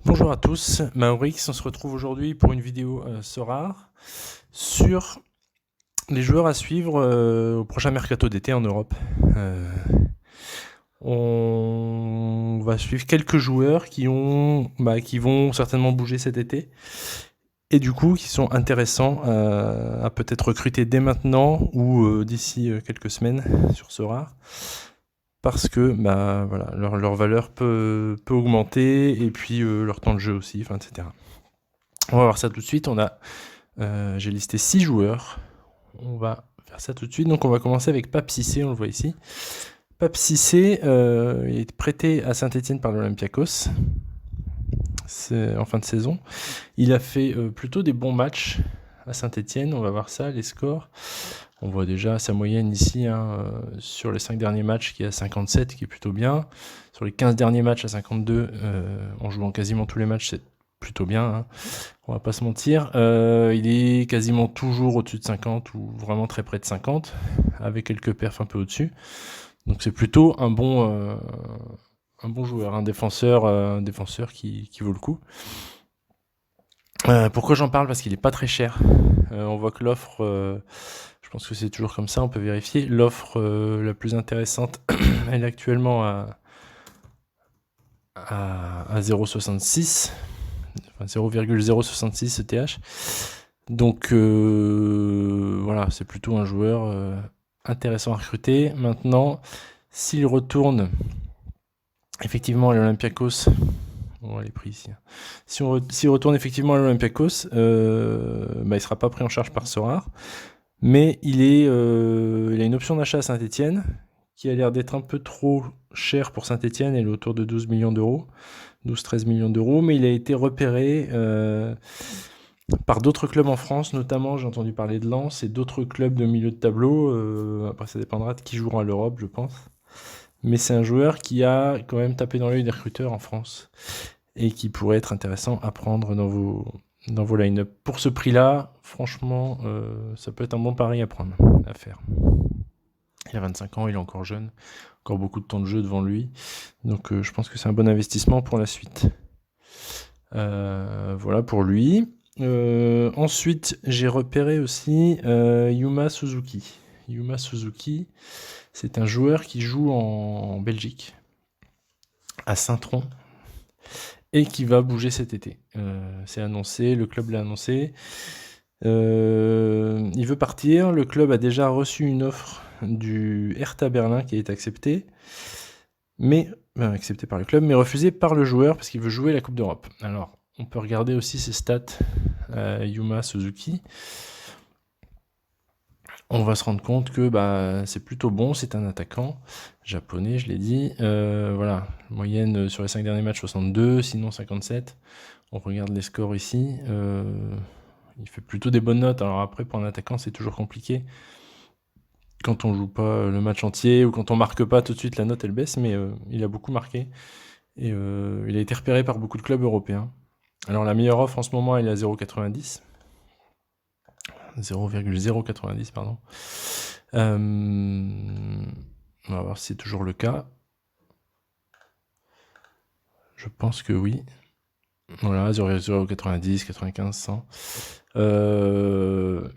Bonjour à tous, Maurix, on se retrouve aujourd'hui pour une vidéo Sorare sur les joueurs à suivre au prochain mercato d'été en Europe. On va suivre quelques joueurs qui vont certainement bouger cet été et du coup qui sont intéressants à peut-être recruter dès maintenant ou d'ici quelques semaines sur Sorare. Parce que voilà, leur valeur peut augmenter et puis leur temps de jeu aussi, etc. On va voir ça tout de suite. J'ai listé 6 joueurs. On va faire ça tout de suite. Donc on va commencer avec Pape Cissé, on le voit ici. Pape Cissé est prêté à Saint-Etienne par l'Olympiakos en fin de saison. Il a fait plutôt des bons matchs à Saint-Etienne. On va voir ça, les scores. On voit déjà sa moyenne ici sur les 5 derniers matchs qui est à 57, qui est plutôt bien. Sur les 15 derniers matchs à 52, en jouant quasiment tous les matchs, c'est plutôt bien, hein. On va pas se mentir. Il est quasiment toujours au-dessus de 50 ou vraiment très près de 50, avec quelques perfs un peu au-dessus. Donc c'est plutôt un bon joueur, un défenseur qui vaut le coup. Pourquoi j'en parle? Parce qu'il est pas très cher. On voit que l'offre, je pense que c'est toujours comme ça, on peut vérifier. L'offre la plus intéressante, elle est actuellement à 0,66, enfin 0,066 ETH. Donc voilà, c'est plutôt un joueur intéressant à recruter. Maintenant, s'il retourne effectivement à l'Olympiakos, on va les prix ici. S'il retourne effectivement à l'Olympiakos, il ne sera pas pris en charge par Sorare, mais il a une option d'achat à Saint-Etienne qui a l'air d'être un peu trop cher pour Saint-Etienne, elle est autour de 12 millions d'euros, 12-13 millions d'euros, mais il a été repéré par d'autres clubs en France, notamment j'ai entendu parler de Lens et d'autres clubs de milieu de tableau. Après ça dépendra de qui jouera à l'Europe, je pense. Mais c'est un joueur qui a quand même tapé dans l'œil des recruteurs en France et qui pourrait être intéressant à prendre dans vos line-up. Pour ce prix-là, franchement, ça peut être un bon pari à prendre, à faire. Il a 25 ans, il est encore jeune, encore beaucoup de temps de jeu devant lui. Donc je pense que c'est un bon investissement pour la suite. Voilà pour lui. Ensuite, j'ai repéré aussi Yuma Suzuki. Yuma Suzuki, c'est un joueur qui joue en Belgique, à Saint-Tron, et qui va bouger cet été. C'est annoncé, le club l'a annoncé. Il veut partir, le club a déjà reçu une offre du Hertha Berlin qui est acceptée, mais acceptée par le club, mais refusée par le joueur parce qu'il veut jouer la Coupe d'Europe. Alors, on peut regarder aussi ses stats, Yuma Suzuki. On va se rendre compte que c'est plutôt bon, c'est un attaquant japonais, je l'ai dit. Voilà, moyenne sur les 5 derniers matchs 62, sinon 57. On regarde les scores ici. Il fait plutôt des bonnes notes. Alors après, pour un attaquant, c'est toujours compliqué. Quand on joue pas le match entier ou quand on marque pas tout de suite, la note elle baisse, mais il a beaucoup marqué. Et il a été repéré par beaucoup de clubs européens. Alors la meilleure offre en ce moment, elle est à 0,90. 0,090, pardon. On va voir si c'est toujours le cas. Je pense que oui. Voilà, 0,090, 95, 100.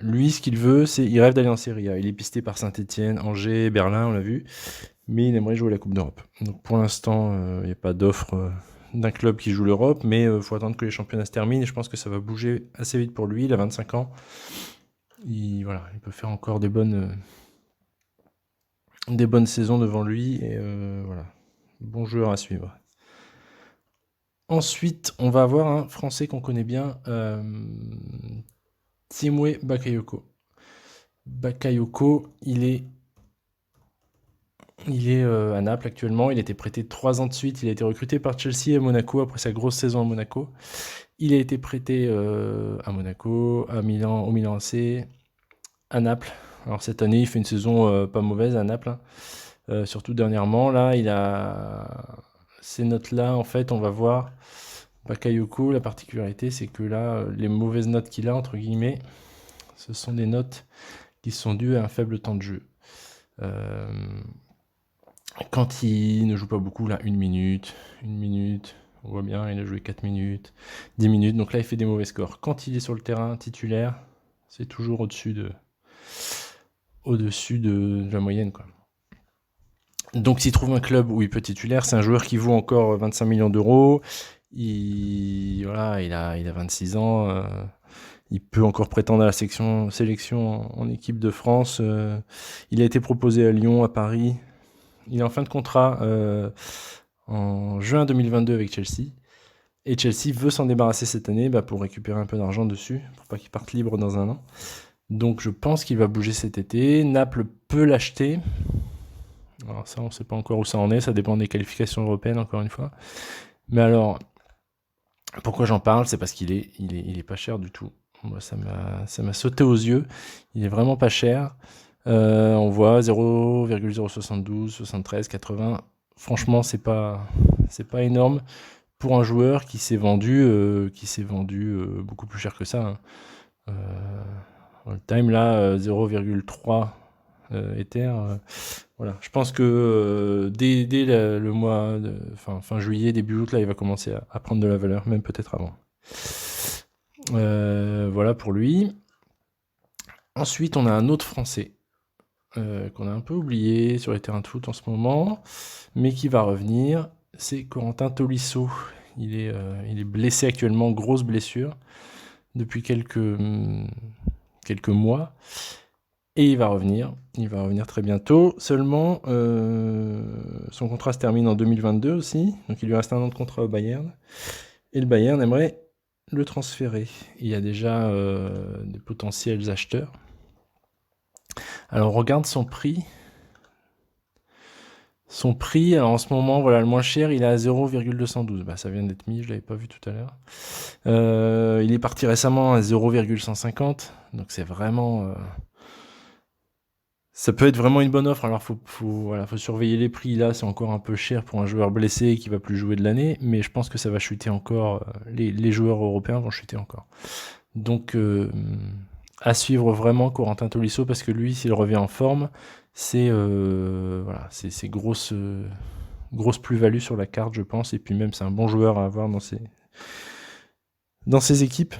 Lui, ce qu'il veut, il rêve d'aller en Serie A. Il est pisté par Saint-Etienne, Angers, Berlin, on l'a vu. Mais il aimerait jouer la Coupe d'Europe. Donc pour l'instant, il n'y a pas d'offre d'un club qui joue l'Europe, mais il faut attendre que les championnats se terminent. Et je pense que ça va bouger assez vite pour lui. Il a 25 ans. Il peut faire encore des bonnes saisons devant lui. Et voilà, bon joueur à suivre. Ensuite, on va avoir un Français qu'on connaît bien, Tiemoué Bakayoko. Bakayoko, il est à Naples actuellement. Il a été prêté 3 ans de suite. Il a été recruté par Chelsea et Monaco après sa grosse saison à Monaco. Il a été prêté à Monaco, à Milan, au Milan AC, à Naples. Alors cette année, il fait une saison pas mauvaise à Naples, hein. Surtout dernièrement. Là, il a ces notes-là. En fait, on va voir Bakayoko. La particularité, c'est que là, les mauvaises notes qu'il a, entre guillemets, ce sont des notes qui sont dues à un faible temps de jeu. Quand il ne joue pas beaucoup, là, une minute, On voit bien, il a joué 4 minutes, 10 minutes. Donc là, il fait des mauvais scores. Quand il est sur le terrain titulaire, c'est toujours au-dessus de la moyenne, quoi. Donc s'il trouve un club où il peut titulaire, c'est un joueur qui vaut encore 25 millions d'euros. Il a 26 ans. Il peut encore prétendre à la sélection en équipe de France. Il a été proposé à Lyon, à Paris. Il est en fin de contrat en juin 2022 avec Chelsea. Et Chelsea veut s'en débarrasser cette année pour récupérer un peu d'argent dessus, pour pas qu'il parte libre dans un an. Donc je pense qu'il va bouger cet été. Naples peut l'acheter. Alors ça, on ne sait pas encore où ça en est. Ça dépend des qualifications européennes, encore une fois. Mais alors, pourquoi j'en parle? C'est parce qu'il est pas cher du tout. Moi, ça m'a sauté aux yeux. Il est vraiment pas cher. On voit 0,072, 73, 80. Franchement, c'est pas énorme pour un joueur qui s'est vendu beaucoup plus cher que ça. All time là, 0,3 Ether. Voilà. Je pense que dès le mois fin juillet, début août, là, il va commencer à prendre de la valeur, même peut-être avant. Voilà pour lui. Ensuite, on a un autre Français qu'on a un peu oublié sur les terrains de foot en ce moment, mais qui va revenir. C'est Corentin Tolisso. Il est blessé actuellement, grosse blessure, depuis quelques mois. Et il va revenir très bientôt. Seulement, son contrat se termine en 2022 aussi, donc il lui reste un an de contrat au Bayern. Et le Bayern aimerait le transférer. Il y a déjà des potentiels acheteurs. Alors on regarde son prix. Son prix, alors en ce moment, voilà, le moins cher, il est à 0,212. Ça vient d'être mis, je l'avais pas vu tout à l'heure. Il est parti récemment à 0,150, donc c'est vraiment... ça peut être vraiment une bonne offre. Alors faut surveiller les prix. Là, c'est encore un peu cher pour un joueur blessé qui va plus jouer de l'année, mais je pense que ça va chuter encore. Les joueurs européens vont chuter encore. Donc à suivre vraiment Corentin Tolisso, parce que lui, s'il revient en forme, c'est grosse plus-value sur la carte, je pense. Et puis même, c'est un bon joueur à avoir dans ses équipes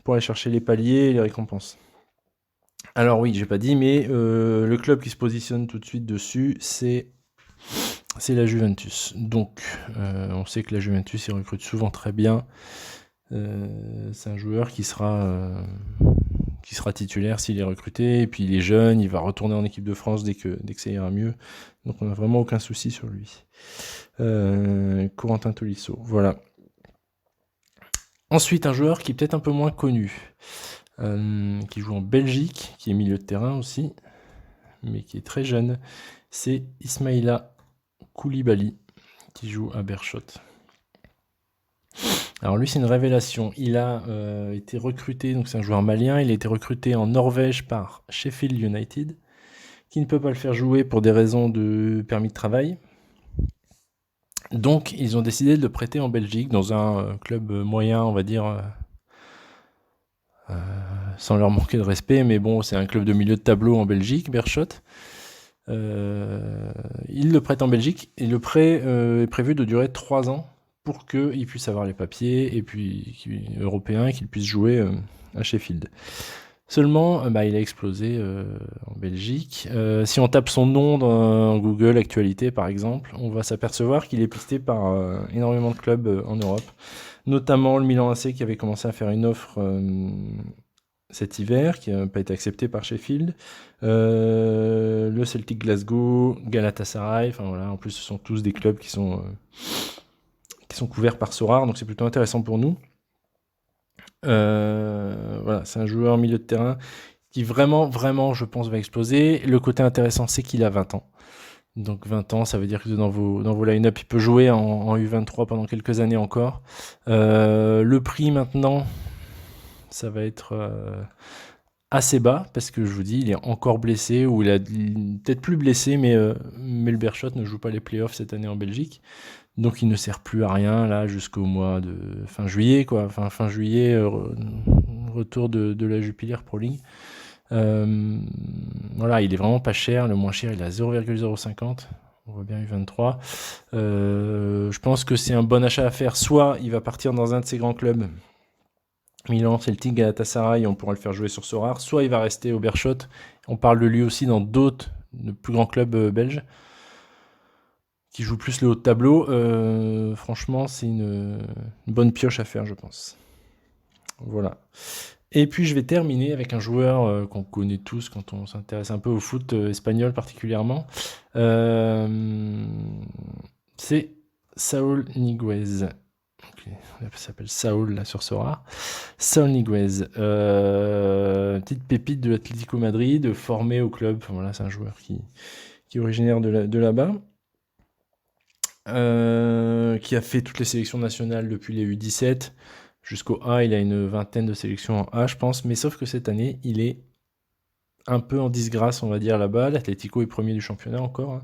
pour aller chercher les paliers et les récompenses. Alors oui, j'ai pas dit, mais le club qui se positionne tout de suite dessus, c'est la Juventus. Donc, on sait que la Juventus, ils recrutent souvent très bien. C'est un joueur qui sera titulaire s'il est recruté. Et puis il est jeune, il va retourner en équipe de France dès que ça ira mieux. Donc on n'a vraiment aucun souci sur lui. Corentin Tolisso, voilà. Ensuite, un joueur qui est peut-être un peu moins connu. Qui joue en Belgique, qui est milieu de terrain aussi, mais qui est très jeune, c'est Ismaïla Koulibaly, qui joue à Beerschot. Alors lui, c'est une révélation. Il a été recruté, donc c'est un joueur malien, il a été recruté en Norvège par Sheffield United, qui ne peut pas le faire jouer pour des raisons de permis de travail. Donc, ils ont décidé de le prêter en Belgique, dans un club moyen, on va dire... sans leur manquer de respect, mais bon, c'est un club de milieu de tableau en Belgique, Beerschot. Il le prête en Belgique, et le prêt est prévu de durer 3 ans pour qu'il puisse avoir les papiers et puis européens et qu'il puisse jouer à Sheffield. Seulement, il a explosé en Belgique. Si on tape son nom dans Google Actualité, par exemple, on va s'apercevoir qu'il est pisté par énormément de clubs en Europe, notamment le Milan AC qui avait commencé à faire une offre cet hiver, qui n'a pas été acceptée par Sheffield, le Celtic Glasgow, Galatasaray, enfin voilà, en plus ce sont tous des clubs qui sont couverts par Sorare, donc c'est plutôt intéressant pour nous. Voilà, c'est un joueur milieu de terrain qui vraiment, je pense, va exploser. Le côté intéressant, c'est qu'il a 20 ans. Donc 20 ans, ça veut dire que dans vos line-up, il peut jouer en U23 pendant quelques années encore. Le prix maintenant, ça va être assez bas, parce que je vous dis, il est encore blessé, ou il est peut-être plus blessé, mais le Beerschot ne joue pas les playoffs cette année en Belgique. Donc il ne sert plus à rien là jusqu'au mois de fin juillet, quoi. Fin juillet, retour de la Jupiler Pro League. Voilà, il est vraiment pas cher. Le moins cher, il est à 0,050. On voit bien U23. Je pense que c'est un bon achat à faire. Soit il va partir dans un de ces grands clubs, Milan, Celtic, Galatasaray, on pourra le faire jouer sur Sorare. Soit il va rester au Berchot. On parle de lui aussi dans d'autres, de plus grands clubs belges, qui jouent plus le haut de tableau. Franchement, c'est une bonne pioche à faire, je pense. Voilà. Et puis je vais terminer avec un joueur qu'on connaît tous quand on s'intéresse un peu au foot espagnol particulièrement. C'est Saúl Ñíguez. Okay. Il s'appelle Saúl là sur Sora. Saúl Ñíguez, petite pépite de l'Atlético Madrid, formé au club. Enfin, voilà, c'est un joueur qui est originaire de là-bas. Qui a fait toutes les sélections nationales depuis les U17 jusqu'au A. Il a une vingtaine de sélections en A, je pense. Mais sauf que cette année, il est un peu en disgrâce, on va dire, là-bas. L'Atlético est premier du championnat encore, hein,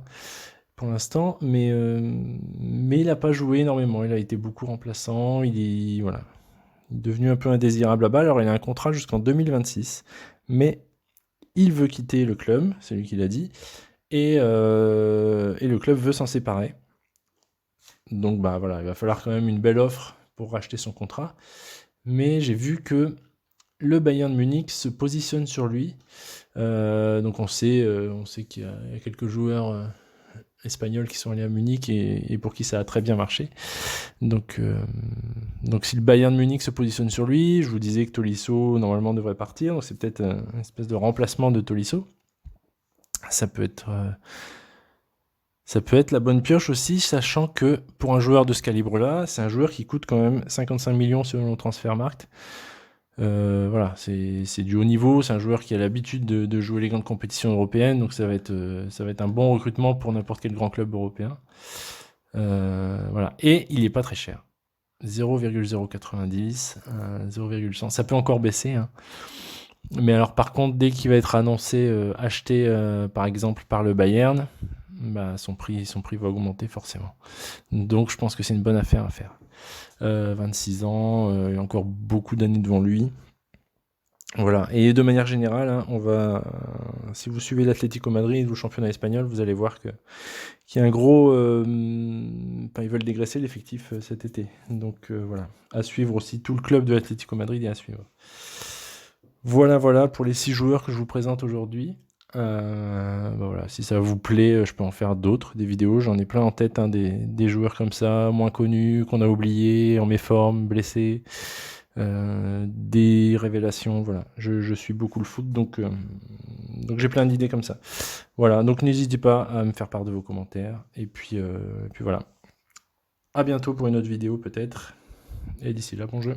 pour l'instant. Mais il n'a pas joué énormément. Il a été beaucoup remplaçant. Il est devenu un peu indésirable là-bas. Alors, il a un contrat jusqu'en 2026. Mais il veut quitter le club, c'est lui qui l'a dit. Et le club veut s'en séparer. Donc bah voilà, il va falloir quand même une belle offre pour racheter son contrat. Mais j'ai vu que le Bayern de Munich se positionne sur lui. Donc on sait qu'il y a quelques joueurs espagnols qui sont allés à Munich et pour qui ça a très bien marché. Donc si le Bayern de Munich se positionne sur lui, je vous disais que Tolisso normalement devrait partir. Donc c'est peut-être une espèce de remplacement de Tolisso. Ça peut être la bonne pioche aussi, sachant que pour un joueur de ce calibre-là, c'est un joueur qui coûte quand même 55 millions selon le Transfermarkt. Voilà, c'est du haut niveau, c'est un joueur qui a l'habitude de jouer les grandes compétitions européennes, donc ça va être un bon recrutement pour n'importe quel grand club européen. Voilà, et il n'est pas très cher. 0,090, 0,100, ça peut encore baisser, hein. Mais alors par contre, dès qu'il va être annoncé acheté par exemple par le Bayern, bah, son prix va augmenter forcément. Donc je pense que c'est une bonne affaire à faire. 26 ans, il y a encore beaucoup d'années devant lui. Voilà. Et de manière générale, hein, si vous suivez l'Atlético Madrid ou le championnat espagnol, vous allez voir qu'il y a un gros... ils veulent dégraisser l'effectif cet été. Donc voilà. À suivre aussi, tout le club de l'Atlético Madrid est à suivre. Voilà pour les 6 joueurs que je vous présente aujourd'hui. Voilà, si ça vous plaît, je peux en faire d'autres, des vidéos. J'en ai plein en tête, hein, des joueurs comme ça, moins connus, qu'on a oubliés, en méforme, blessés, des révélations. Voilà, je suis beaucoup le foot, donc j'ai plein d'idées comme ça. Voilà, donc n'hésitez pas à me faire part de vos commentaires. Et puis voilà. À bientôt pour une autre vidéo peut-être. Et d'ici là, bon jeu.